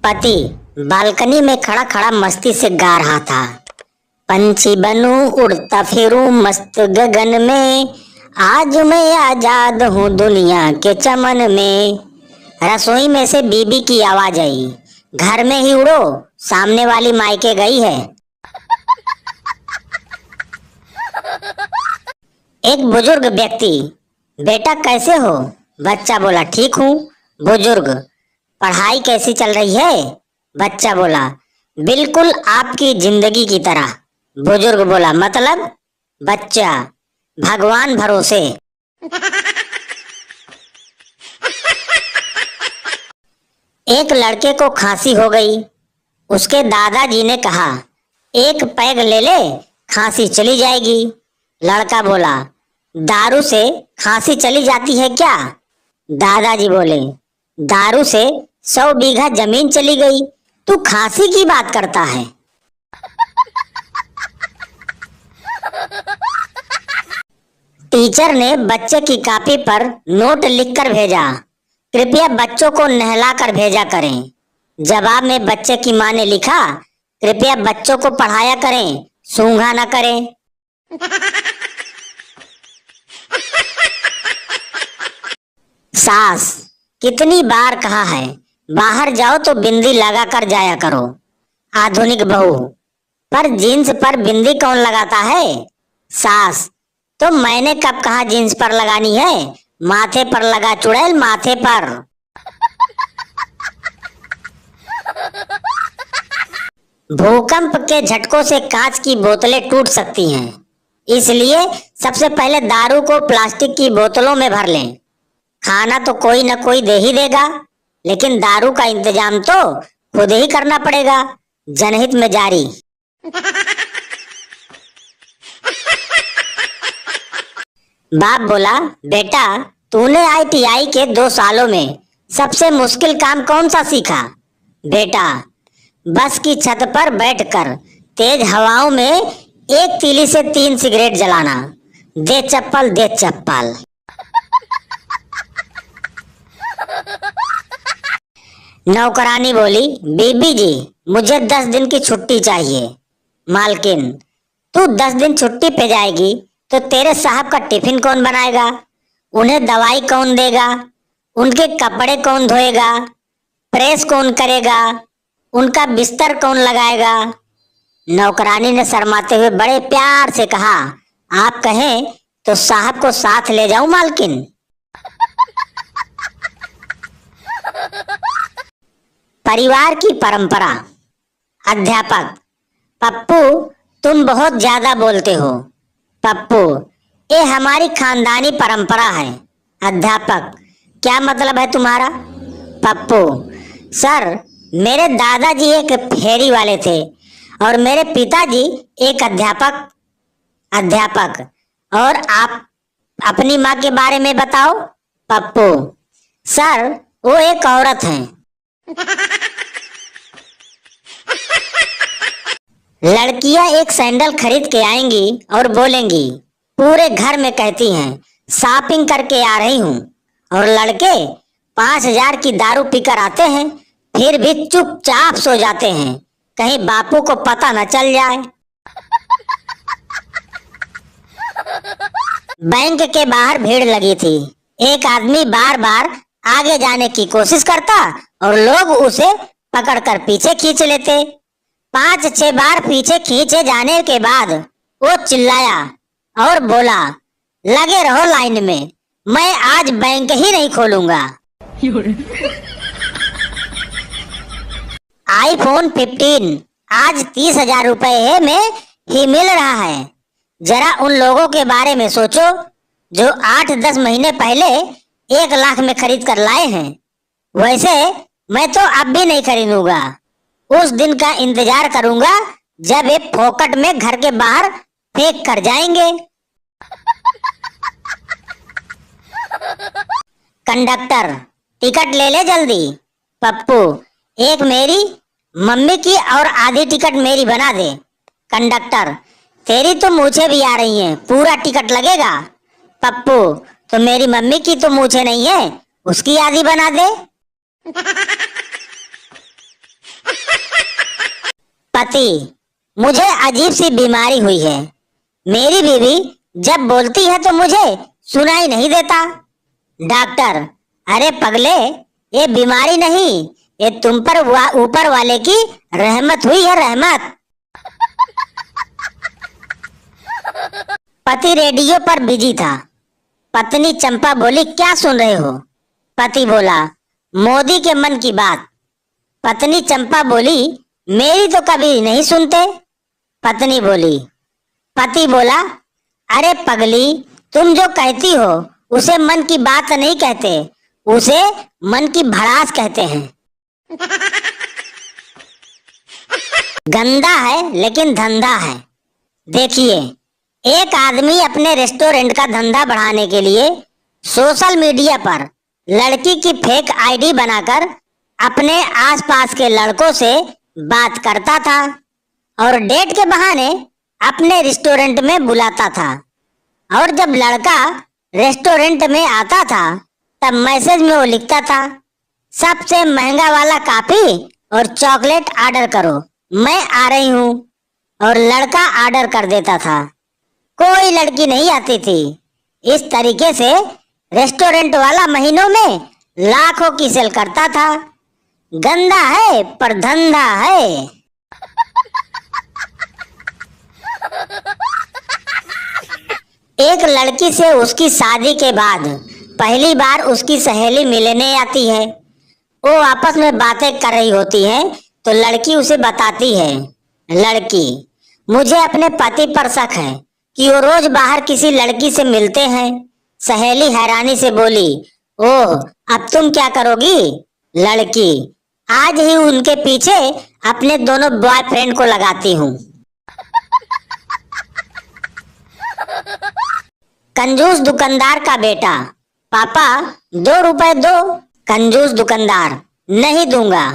पति बालकनी में खड़ा खड़ा मस्ती से गा रहा था। पंछी बनूं उड़ता फिरूं मस्त गगन में, आज मैं आजाद हूँ दुनिया के चमन में। रसोई में से बीबी की आवाज आई, घर में ही उड़ो, सामने वाली मायके गई है। एक बुजुर्ग व्यक्ति, बेटा कैसे हो? बच्चा बोला ठीक हूँ। बुजुर्ग, पढ़ाई कैसी चल रही है? बच्चा बोला बिल्कुल आपकी जिंदगी की तरह। बुजुर्ग बोला मतलब? बच्चा, भगवान भरोसे। एक लड़के को खांसी हो गई। उसके दादाजी ने कहा एक पैग ले ले, खांसी चली जाएगी। लड़का बोला दारू से खांसी चली जाती है क्या? दादाजी बोले दारू से 100 बीघा जमीन चली गई, तू खांसी की बात करता है। टीचर ने बच्चे की कॉपी पर नोट लिखकर भेजा, कृपया बच्चों को नहलाकर भेजा करें। जवाब में बच्चे की माँ ने लिखा, कृपया बच्चों को पढ़ाया करें, सूंघा न करें। सास, कितनी बार कहा है बाहर जाओ तो बिंदी लगा कर जाया करो। आधुनिक बहू, पर जीन्स पर बिंदी कौन लगाता है? सास, तो मैंने कब कहा जीन्स पर लगानी है? माथे पर लगा चुड़ैल, माथे पर। भूकंप के झटकों से कांच की बोतलें टूट सकती हैं, इसलिए सबसे पहले दारू को प्लास्टिक की बोतलों में भर लें। खाना तो कोई न कोई दे ही देगा, लेकिन दारू का इंतजाम तो खुद ही करना पड़ेगा। जनहित में जारी। बाप बोला बेटा, तूने ITI के 2 सालों में सबसे मुश्किल काम कौन सा सीखा? बेटा, बस की छत पर बैठकर तेज हवाओं में एक तीली से 3 सिगरेट जलाना। दे चप्पल, दे चप्पल। नौकरानी बोली बीबी जी, मुझे 10 दिन की छुट्टी चाहिए। मालकिन, तू 10 दिन छुट्टी पे जाएगी तो तेरे साहब का टिफिन कौन बनाएगा? उन्हें दवाई कौन देगा? उनके कपड़े कौन धोएगा? प्रेस कौन करेगा? उनका बिस्तर कौन लगाएगा? नौकरानी ने शर्माते हुए बड़े प्यार से कहा, आप कहें तो साहब को साथ ले जाऊं मालकिन। परिवार की परंपरा। अध्यापक, पप्पू तुम बहुत ज्यादा बोलते हो। पप्पू, ये हमारी खानदानी परंपरा है। अध्यापक, क्या मतलब है तुम्हारा? पप्पू, सर मेरे दादाजी एक फेरी वाले थे और मेरे पिताजी एक अध्यापक। अध्यापक, और आप अपनी माँ के बारे में बताओ। पप्पू, सर वो एक औरत हैं। लड़कियां एक सैंडल खरीद के आएंगी और बोलेंगी, पूरे घर में कहती हैं शॉपिंग करके आ रही हूँ, और लड़के 5000 की दारू पीकर आते हैं, फिर भी चुपचाप सो जाते हैं, कहीं बापू को पता न चल जाए। बैंक के बाहर भीड़ लगी थी। एक आदमी बार बार आगे जाने की कोशिश करता और लोग उसे पकड़कर पीछे खींच लेते। 5-6 बार पीछे खींचे जाने के बाद वो चिल्लाया और बोला, लगे रहो लाइन में, मैं आज बैंक ही नहीं खोलूंगा। iPhone 15 आज 30,000 रुपए में ही मिल रहा है। जरा उन लोगों के बारे में सोचो जो 8-10 महीने पहले 1 लाख में खरीद कर लाए हैं। वैसे मैं तो अब भी नहीं खरीदूंगा, उस दिन का इंतजार करूंगा जब ये फोकट में घर के बाहर फेंक कर जाएंगे। कंडक्टर, टिकट ले ले जल्दी। पप्पू, एक मेरी, मम्मी की और आधी टिकट मेरी बना दे। कंडक्टर, तेरी तो मूछें भी आ रही हैं, पूरा टिकट लगेगा। पप्पू, तो मेरी मम्मी की तो मूछें नहीं है, उसकी आधी बना दे। पति, मुझे अजीब सी बीमारी हुई है। मेरी बीवी जब बोलती है तो मुझे सुनाई नहीं देता। डॉक्टर, अरे पगले, ये बीमारी नहीं, ये तुम पर ऊपर वाले की रहमत हुई है, रहमत। पति रेडियो पर बिजी था। पत्नी चंपा बोली, क्या सुन रहे हो? पति बोला, मोदी के मन की बात। पत्नी चंपा बोली, मेरी तो कभी नहीं सुनते। पत्नी बोली, पति बोला, अरे पगली, तुम जो कहती हो उसे मन की बात नहीं कहते, उसे मन की भड़ास कहते हैं। गंदा है लेकिन धंधा है। देखिए, एक आदमी अपने रेस्टोरेंट का धंधा बढ़ाने के लिए सोशल मीडिया पर लड़की की फेक आईडी बनाकर अपने आसपास के लड़कों से बात करता था और डेट के बहाने अपने रेस्टोरेंट में बुलाता था। और जब लड़का रेस्टोरेंट में आता था तब मैसेज में वो लिखता था, सबसे महंगा वाला कॉफी और चॉकलेट ऑर्डर करो, मैं आ रही हूँ। और लड़का ऑर्डर कर देता था। कोई लड़की नहीं आती थी। इस तरीके से रेस्टोरेंट वाला महीनों में लाखों की सेल करता था। गंदा है पर धंधा है। एक लड़की से उसकी शादी के बाद पहली बार उसकी सहेली मिलने आती है। वो आपस में बातें कर रही होती है तो लड़की उसे बताती है, लड़की, मुझे अपने पति पर शक है कि वो रोज बाहर किसी लड़की से मिलते हैं। सहेली हैरानी से बोली, ओह, अब तुम क्या करोगी? लड़की, आज ही उनके पीछे अपने दोनों बॉयफ्रेंड को लगाती हूँ। कंजूस दुकानदार का बेटा, पापा 2 रुपए दो। कंजूस दुकानदार, नहीं दूंगा।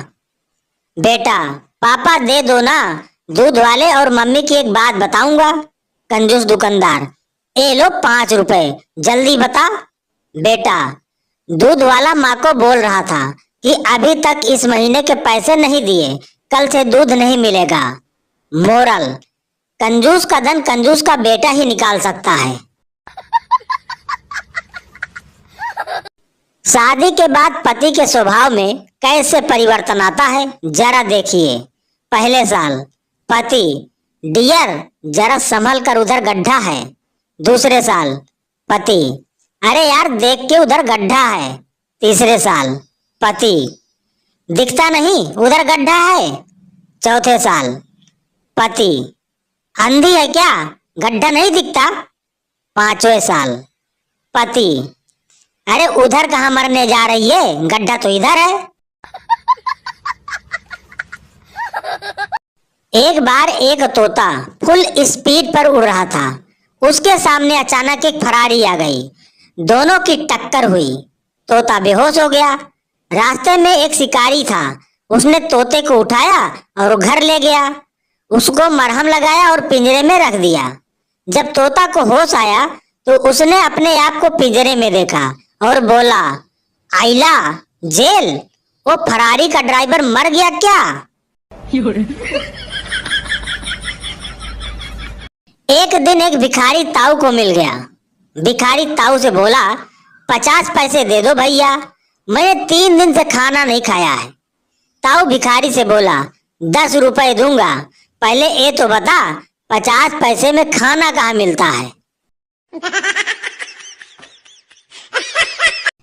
बेटा, पापा दे दो ना, दूध वाले और मम्मी की एक बात बताऊंगा। कंजूस दुकानदार, ए लो 5 रुपए, जल्दी बता। बेटा, दूध वाला माँ को बोल रहा था कि अभी तक इस महीने के पैसे नहीं दिए, कल से दूध नहीं मिलेगा। मोरल, कंजूस का धन कंजूस का बेटा ही निकाल सकता है। शादी के बाद पति के स्वभाव में कैसे परिवर्तन आता है, जरा देखिए। पहले साल, पति, डियर, जरा संभल कर, उधर गड्ढा है। दूसरे साल, पति, अरे यार देख के उधर गड्ढा है। तीसरे साल, पति, दिखता नहीं उधर गड्ढा है। चौथे साल, पति, अंधी है क्या, गड्ढा नहीं दिखता। पांचवें साल, पति, अरे उधर कहाँ मरने जा रही है, गड्ढा तो इधर है। एक बार एक तोता फुल स्पीड पर उड़ रहा था। उसके सामने अचानक एक फरारी आ गई। दोनों की टक्कर हुई। तोता बेहोश हो गया। रास्ते में एक शिकारी था, उसने तोते को उठाया और घर ले गया। उसको मरहम लगाया और पिंजरे में रख दिया। जब तोता को होश आया तो उसने अपने आप को पिंजरे में देखा और बोला, आइला, जेल, वो फरारी का ड्राइवर मर गया क्या? एक दिन एक भिखारी ताऊ को मिल गया। भिखारी ताऊ से बोला, 50 पैसे दे दो भैया, मैंने 3 दिन से खाना नहीं खाया है। ताऊ भिखारी से बोला, 10 रुपए दूंगा, पहले ये तो बता 50 पैसे में खाना कहाँ मिलता है?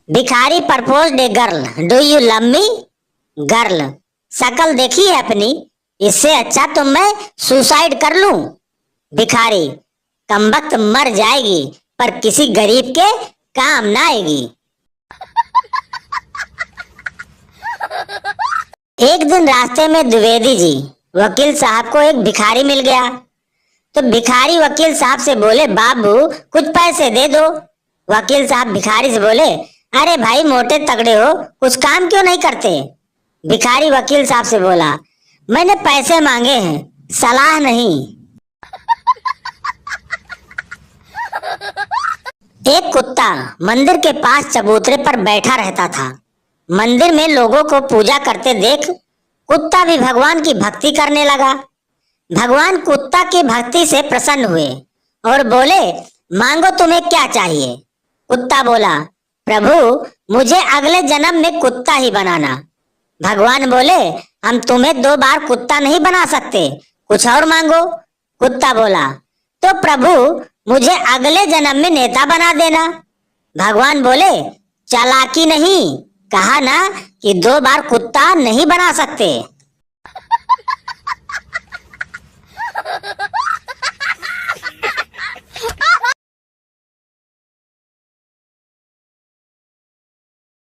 भिखारी proposed a girl, do you love me? Girl, शक्ल देखी है अपनी, इससे अच्छा तो मैं सुसाइड कर लूं। भिखारी, कमबख्त मर जाएगी पर किसी गरीब के काम ना आएगी। एक दिन रास्ते में द्विवेदी जी वकील साहब को एक भिखारी मिल गया। तो भिखारी वकील साहब से बोले, बाबू कुछ पैसे दे दो। वकील साहब भिखारी से बोले, अरे भाई मोटे तगड़े हो, कुछ काम क्यों नहीं करते? भिखारी वकील साहब से बोला, मैंने पैसे मांगे हैं, सलाह नहीं। एक कुत्ता मंदिर के पास चबूतरे पर बैठा रहता था। मंदिर में लोगों को पूजा करते देख कुत्ता भी भगवान की भक्ति करने लगा। भगवान कुत्ता की भक्ति से प्रसन्न हुए और बोले, मांगो तुम्हें क्या चाहिए। कुत्ता बोला, प्रभु मुझे अगले जन्म में कुत्ता ही बनाना। भगवान बोले, हम तुम्हें 2 बार कुत्ता नहीं बना सकते, कुछ और मांगो। कुत्ता बोला, तो प्रभु मुझे अगले जन्म में नेता बना देना। भगवान बोले, चालाकी नहीं, कहा ना कि 2 बार कुत्ता नहीं बना सकते।